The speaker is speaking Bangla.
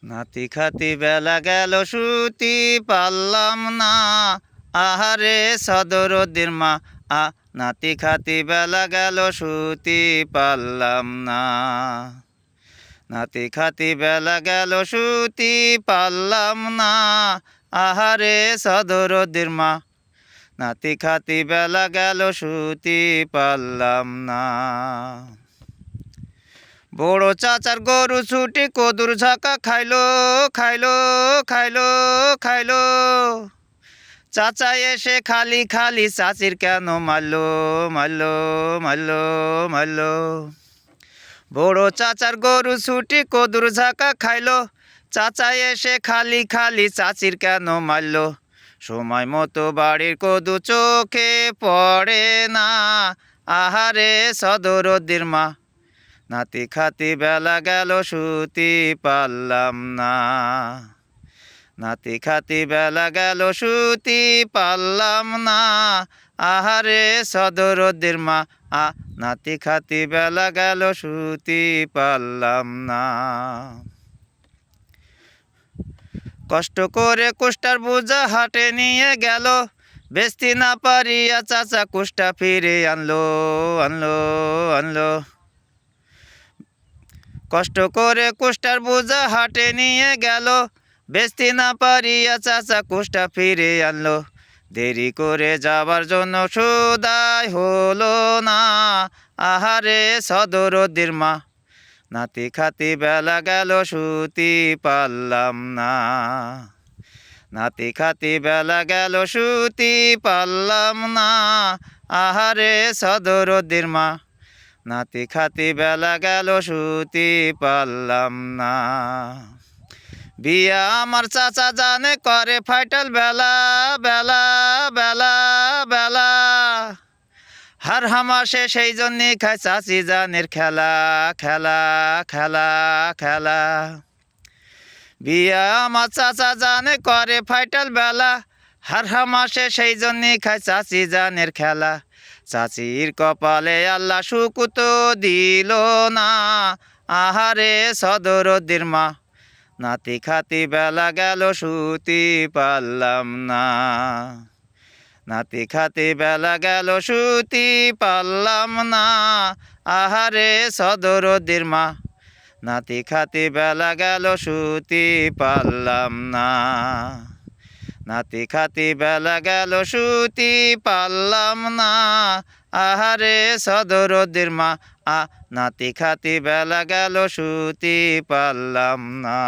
নাতি খাতি বেলা গেল শুতি পারলাম না, আহারে সদরদের মা। নাতি খাতি বেলা গেল শুতি পারলাম না, নাতি খাতি বেলা গেল শুতি পারলাম না, আহারে সদরদের মা। নাতি খাতি বেলা গেল শুতি পারলাম না। বড় চাচার গরু ছুটি কদুর ঝাঁকা খাইলো খাইলো খাইলো খাইলো। চাচা এসে খালি খালি চাচির কেন মারলো মারলো মারলো মারলো। বড় চাচার গরু ছুটি কদুর ঝাঁকা খাইলো, চাচা এসে খালি খালি চাচির কেন মারলো। সময় মতো বাড়ির কদু চোখে পড়ে না, আহারে সদরদের মা। নাতি খাতি বেলা গেল শুতি পারলাম না, নাতি খাতি বেলা গেল শুতি পারলাম না, আহারে সদরদের মা। নাতি খাতি বেলা গেল শুতি পারলাম না। কষ্ট করে কুষ্টার বোঝা হাটে নিয়ে গেল, বেচতে না পারিয়া চাচা কুষ্টা ফিরে আনলো আনলো আনলো। কষ্ট করে কুষ্টার বোঝা হাটে নিয়ে গেল, বেচতে না পারিয়া চাচা কুষ্টা ফিরে আনলো। দেরি করে যাবার জন্য সুদাই হলো না, আহারে সদরদের মা। নাতি খাতি বেলা গেল শুতি পারলাম না, নাতি খাতি বেলা গেল শুতি পারলাম না, আহারে সদরদের মা। নাতি খাতি বেলা গেল শুতি পারলাম না। বিয়া আমার চাচা জানে করে ফাইটাল বেলা বেলা বেলা বেলা। হার হামাসে সেই জন্যে খায় চাচি জানের খেলা খেলা খেলা খেলা। বিয়া আমার চাচা জানে করে ফাইটাল বেলা, হার হামাসে সেই জন্যে খায় চাচি জানের খেলা। চাচির কপালে আল্লাহ সুখ তো দিল না, আহারে সদরদের মা। নাতি খাতি বেলা গেল শুতি পারলাম না, নাতি খাতি বেলা গেল শুতি পারলাম না, আহারে সদরদের মা। নাতি খাতি বেলা গেল শুতি পারলাম না, নাতি খাতি বেলা গেল শুতি পারলাম না, আহারে সদরদের মা। নাতি খাতি বেলা গেল শুতি পারলাম না।